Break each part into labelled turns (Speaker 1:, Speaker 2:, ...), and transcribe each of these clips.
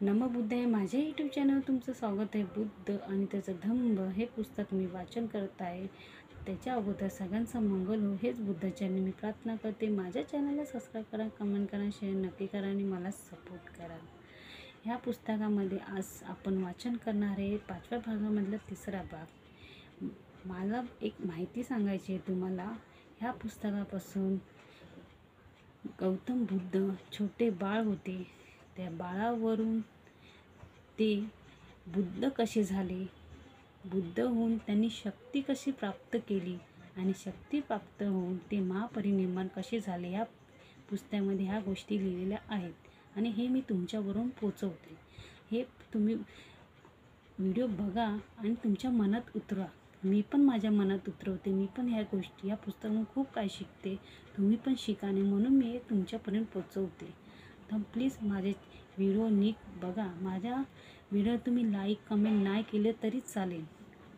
Speaker 1: नमबुद्धाय माझ्या YouTube channel तुमचं स्वागत आहे। बुद्ध आणि त्याचा धम्म हे पुस्तक मी वाचन करत आहे। त्याच्या अगोदर सगळ्यांचं मंगल हो हेच बुद्धाचरणी मी प्रार्थना करते। माझ्या चॅनलला सबस्क्राईब करा, कमेंट करा, शेअर नक्की करा आणि मला सपोर्ट करा। ह्या पुस्तकामध्ये आज आपण वाचन करणार आहे 5व्या भागामधला 3रा भाग। मला एक माहिती सांगायची आहे तुम्हाला। ह्या पुस्तकापासून गौतम बुद्ध छोटे बाळ होते, त्या बाळावरून ते बुद्ध कसे झाले, बुद्ध होऊन त्यांनी शक्ती कशी प्राप्त केली आणि शक्ती प्राप्त होऊन ते महापरिनिर्वाण कसे झाले, ह्या पुस्तकामध्ये ह्या गोष्टी लिहिलेल्या आहेत आणि हे मी तुमच्यावरून पोचवते। हे तुम्ही व्हिडिओ बघा आणि तुमच्या मनात उतरवा। मी पण माझ्या मनात उतरवते, मी पण ह्या गोष्टी या पुस्तकातून खूप काही शिकते, तुम्ही पण शिका आणि म्हणून मी हे तुमच्यापर्यंत पोचवते। तर प्लीज माझे व्हिडिओ नीट बघा। माझ्या व्हिडिओ तुम्ही लाईक कमेंट नाही केले तरी चालेल,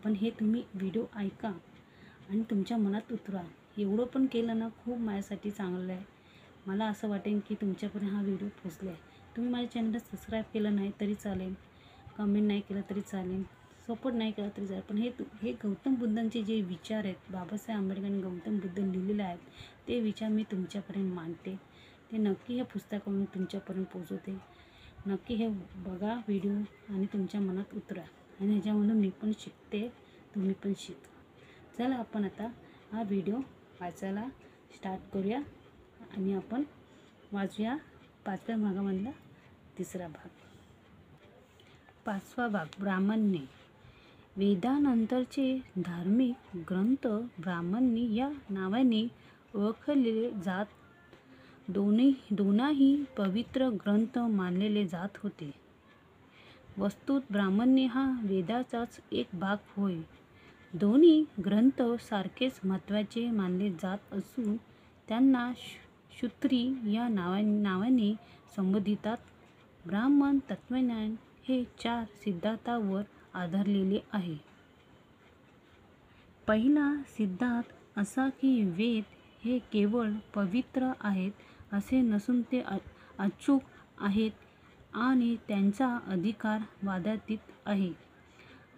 Speaker 1: पण हे तुम्ही व्हिडिओ ऐका आणि तुमच्या मनात उतरवा। एवढं पण केलं ना खूप माझ्यासाठी चांगलं आहे। मला असं वाटेल की तुमच्यापर्यंत हा व्हिडिओ पोचला आहे। तुम्ही माझ्या चॅनलला सबस्क्राईब केलं नाही तरी चालेल, कमेंट नाही केलं तरी चालेल, सपोर्ट नाही केला तरी चालेल, पण हे गौतम बुद्धांचे जे विचार आहेत, बाबासाहेब आंबेडकरांनी गौतम बुद्ध लिहिलेले आहेत, ते विचार मी तुमच्यापर्यंत मांडते। ते नक्की हे पुस्तकावरून तुमच्यापर्यंत पोचवते। नक्की हे बघा व्हिडिओ आणि तुमच्या मनात उतरा आणि ह्याच्यामधून मी पण शिकते, तुम्ही पण शिका। चला आपण आता हा व्हिडिओ वाचायला स्टार्ट करूया आणि आपण वाचूया 5व्या भागामधला 3रा भाग। 5वा भाग, ब्राह्मण्य। वेदानंतरचे धार्मिक ग्रंथ ब्राह्मणी या नावाने ओळखले जात, दोनही पवित्र ग्रंथ मानले जात होते। वस्तुत ब्राह्मण्य हा वेदाचाच एक भाग होय। दोन्ही ग्रंथ सारखेच महत्त्वाचे मानले जात असून त्यांना श्रुती या नावाने संबोधितात। ब्राह्मण तत्वज्ञान हे 4 सिद्धांतांवर आधारलेले आहे। पहिला सिद्धांत असा की वेद हे केवळ पवित्र आहेत असे नसून ते अचूक आहेत आणि त्यांचा अधिकार वादातीत आहे।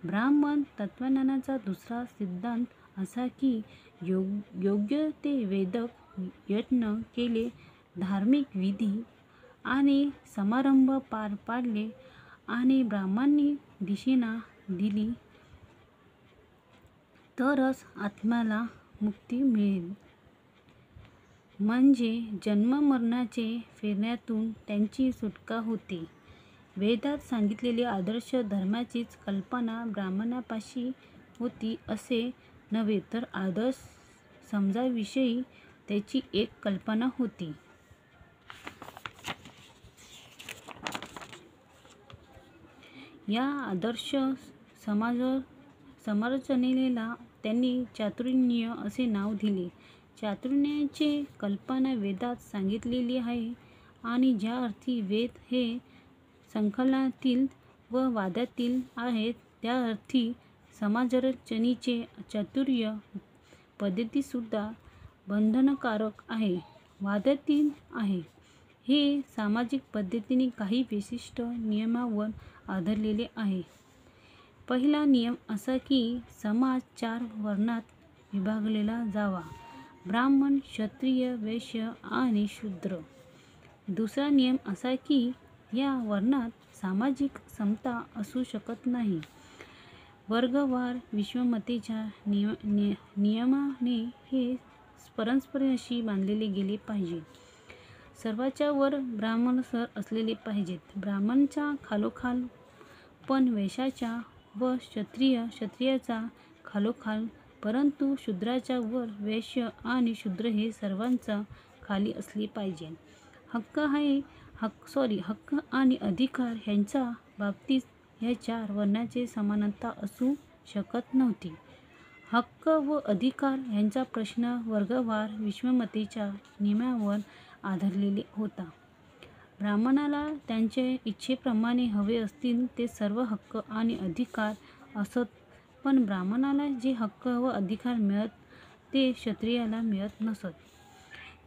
Speaker 1: ब्राह्मण तत्वज्ञानाचा दुसरा सिद्धांत असा की योग्य ते वैदिक यज्ञ केले, धार्मिक विधी आणि समारंभ पार पाडले आणि ब्राह्मणी दक्षिणा दिली तरच आत्म्याला मुक्ती मिळेल, म्हणजे जन्ममरणाचे फेऱ्यातून त्यांची सुटका होते। वेदात सांगितलेली आदर्श धर्माचीच कल्पना ब्राह्मणापाशी होती असे नव्हे, तर आदर्श समाजाविषयी त्याची एक कल्पना होती। या आदर्श संरचनेला त्यांनी चातुर्वर्ण्य असे नाव दिले। चातुर्वर्ण्याची कल्पना वेदात सांगितलेली आहे आणि ज्या अर्थी वेद हे संकलनातील व वादातीत आहेत, त्या अर्थी समाजरचनेची चातुर्य पद्धतीसुद्धा बंधनकारक आहे, वादातीत आहे। हे सामाजिक पद्धतीने काही विशिष्ट नियमांवर आधारलेले आहे। पहिला नियम असा की समाज 4 वर्णात विभागला जावा, ब्राह्मण, क्षत्रिय, वैश्य आणि शूद्र। दुसरा नियम असा की या वर्णात सामाजिक समता असू शकत नाही। वर्गवार विषमतेच्या नियमाने हे परस्परांशी बांधले गेले पाहिजे। सर्वांच्या वर ब्राह्मण सर असले पाहिजेत, ब्राह्मणाच्या खालोखाल पण वैश्याच्या व क्षत्रियाच्या खालोखाल, परंतु शूद्राच्या वर वैश्य आणि शूद्र हे सर्वांच्या खाली असले पाहिजे। हक्क आणि अधिकार ह्यांच्या बाबतीत या 4 वर्णांची समानता असू शकत नव्हती। हक्क व अधिकार ह्यांचा प्रश्न वर्गवार विषमतेच्या नियमांवर आधारलेला होता। ब्राह्मणाला त्याच्या इच्छेप्रमाणे हवे असतील ते सर्व हक्क आणि अधिकार असत, पण ब्राह्मणाला जे हक्क व अधिकार मिळत ते क्षत्रियाला मिळत नसत।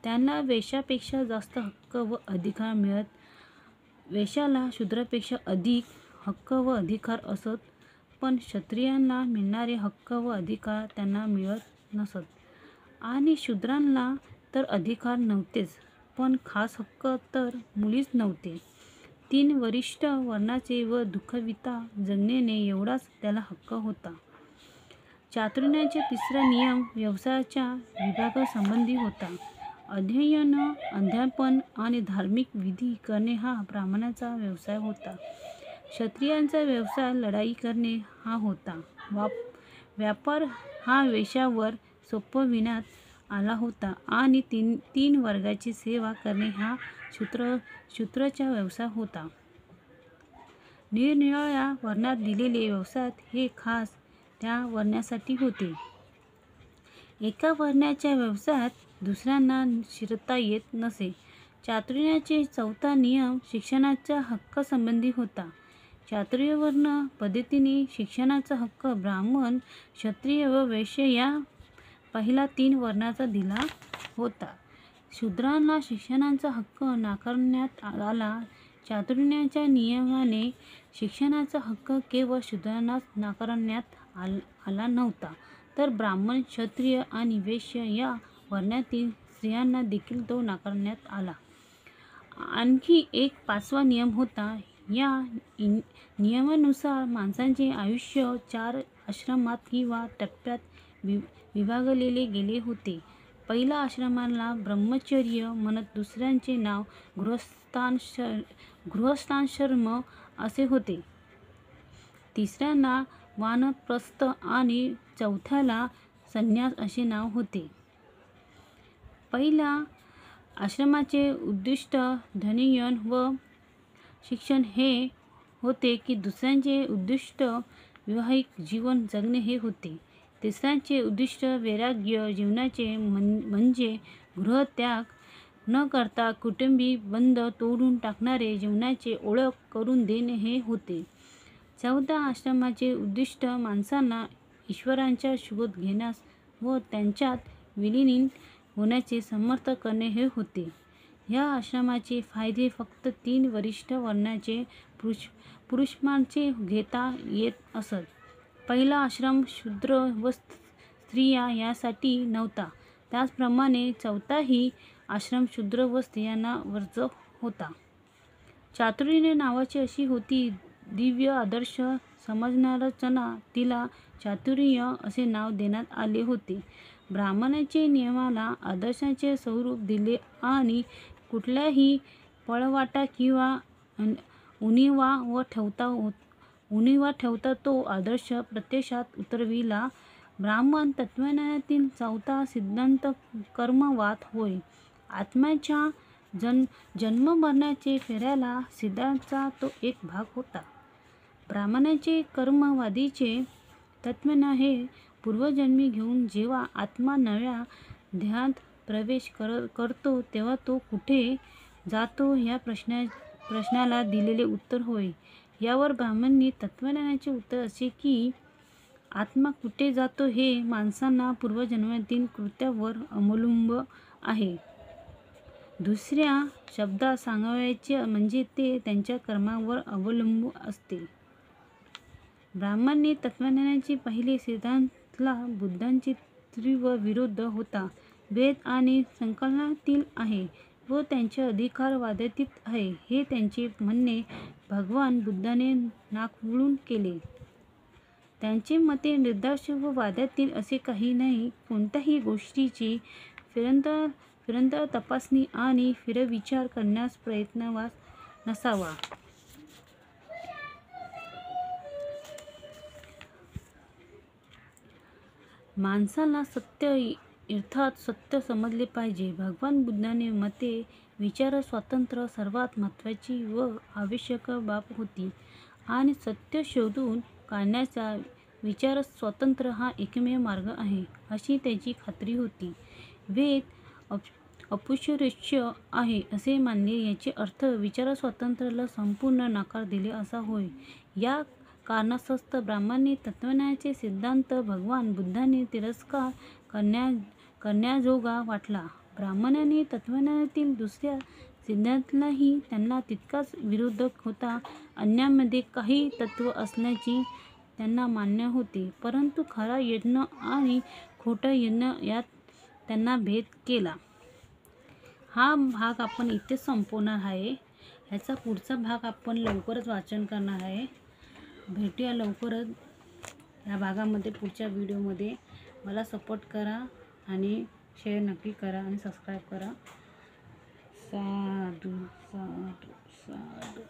Speaker 1: त्यांना वैश्यापेक्षा जास्त हक्क व अधिकार मिळत वैश्याला शूद्रापेक्षा अधिक हक्क व अधिकार असत, पण क्षत्रियांना मिळणारे हक्क व अधिकार त्यांना मिळत नसत. आणि शूद्रांना तर अधिकार नव्हतेच, पण खास हक्क तर मुळीच नव्हते. 3 वरिष्ठ वर्णाचे व दुःखविता जगणे एवढाच त्याला हक्क होता. चातुर्याचा 3रा नियम व्यवसायाच्या विभागासंबंधी होता. अध्ययन, अध्यापन आणि धार्मिक विधी करणे हा ब्राह्मणाचा व्यवसाय होता. क्षत्रियांचा व्यवसाय लढाई करणे हा होता. व्यापार हा वैश्यावर सोपविण्यात आला होता आणि 3 वर्गाची सेवा करणे हा शूद्राचा व्यवसाय होता. निरनिराळ्या वर्णात दिलेले व्यवसाय हे खास त्या वर्णासाठी होते. एका वर्णाच्या व्यवसायात दुसऱ्यांना शिरता येत नसे. चातुर्याचा 4था नियम शिक्षणाच्या हक्कासंबंधी होता. चातुर्वर्ण पद्धतीने शिक्षणाचा हक्क ब्राह्मण, क्षत्रिय व वैश्य या पहिल्या 3 वर्णांना दिला होता. शूद्रांना शिक्षणाचा हक्क नाकारण्यात आला. चातुर्याच्या नियमाने शिक्षणाचा हक्क केवळ शूद्रांनाच नाकारण्यात आला नव्हता, तर ब्राह्मण, क्षत्रिय आणि वैश्य या वर्णातील स्त्रियांना देखील तो नाकारण्यात आला. आणखी एक 5वा नियम होता. या नियमानुसार माणसाचे आयुष्य 4 आश्रमात किंवा टप्प्यात विभागले गेले होते. पहिल्या आश्रमाला ब्रह्मचर्य म्हणत, दुसऱ्याचे नाव गृहस्थाश्रम असे होते, तिसऱ्याला वानप्रस्थ आणि चौथ्याला संन्यास असे नाव होते. पहिल्या आश्रमाचे उद्दिष्ट अध्ययन व शिक्षण हे होते की दुसऱ्याचे उद्दिष्ट वैवाहिक जीवन जगणे हे होते. तिसऱ्याचे उद्दिष्ट वैराग्य जीवनाचे म्हणजे गृहत्याग न करता कौटुंबिक बंध तोडून टाकणारे जीवनाची ओळख करून देणे हे होते. 4थ्या आश्रमाचे उद्दिष्ट माणसांना ईश्वराचा शोध घेण्यास व त्यांच्यात विलीन होण्याचे समर्थ करणे हे होते. या आश्रमाचे फायदे फक्त 3 वरिष्ठ वर्णाचे पुरुषांनाच घेता येत असत. पहिला आश्रम शूद्र व स्त्रिया यासाठी नव्हता. त्याचप्रमाणे 4थाही आश्रम शूद्र व स्त्रियांना वर्ज्य होता. चातुर्य नावाची अशी होती दिव्य आदर्श समजणाऱ्यांना तिला चातुर्य असे नाव देण्यात आले होते. ब्राह्मणाच्या नियमाला आदर्शाचे स्वरूप दिले आणि कुठलाही पळवाटा किंवा उणिवा ठेवता तो आदर्श प्रत्यक्षात उतरविला. ब्राह्मण तत्त्वज्ञानातील 4था सिद्धांत कर्मवाद होय. आत्म्याच्या जन्ममरणाच्या फेऱ्याला सिद्धांताचा तो एक भाग होता. ब्राह्मणाचे कर्मवादीचे तत्त्वज्ञान हे पूर्वजन्मी घेऊन जेव्हा आत्मा नव्या देहात प्रवेश करतो तेव्हा तो कुठे जातो या प्रश्नाला दिलेले उत्तर होय. यावर ब्राह्मणी तत्त्वज्ञानाचे उत्तर असे की आत्मा कुठे जातो हे माणसांच्या पूर्वजन्मातील कृत्यांवर अवलंबून आहे. दुसऱ्या शब्दात सांगायचे म्हणजे ते त्यांच्या कर्मावर अवलंबून असते. ब्राह्मणी तत्त्वज्ञानाचा पहिला सिद्धांताला बुद्धांचा तीव्र विरोध होता. वेद आणि संकल्पनातील आहे व त्यांचे अधिकार वादातीत आहे हे त्यांचे म्हणणे भगवान बुद्धाने नाकबुडून केले. त्यांच्या मते निर्दोष व वादातीत असे काही नाही. कोणत्याही गोष्टीची फिरंतर तपासणी आणि फेरविचार करण्यास प्रयत्न नसावा. माणसाला सत्य अर्थात सत्य समजले पाहिजे. भगवान बुद्धांच्या मते विचार स्वातंत्र्य सर्वात महत्त्वाची व आवश्यक बाब होती आणि सत्य शोधून काढण्याचा विचार स्वातंत्र्य हा एकमेव मार्ग आहे अशी त्याची खात्री होती. वेद अपौरुषेय आहे असे मानणे याचा अर्थ विचारस्वातंत्र्याला संपूर्ण नकार दिले असा होय. या कारणास्तव ब्राह्मणी तत्त्वज्ञानाचा सिद्धांत भगवान बुद्धांनी तिरस्कार करण्याजोगा वाटला. ब्राह्मणी तत्त्वज्ञानातील दुसऱ्या सिद्धार्थलाही त्यांना तितकाच विरोधक होता. अन्यामध्ये काही तत्त्व असल्याची त्यांना मान्य होते, परंतु खरा यज्ञ आणि खोटा यज्ञ यात त्यांना भेद केला. हा भाग आपण इथे संपवणार आहे. ह्याचा पुढचा भाग आपण लवकरच वाचन करणार आहे. भेटूया लवकरच या भागामध्ये, पुढच्या व्हिडिओमध्ये. मला सपोर्ट करा आणि शेअर नक्की करा आणि सबस्क्राईब करा. साधू साधू साधू.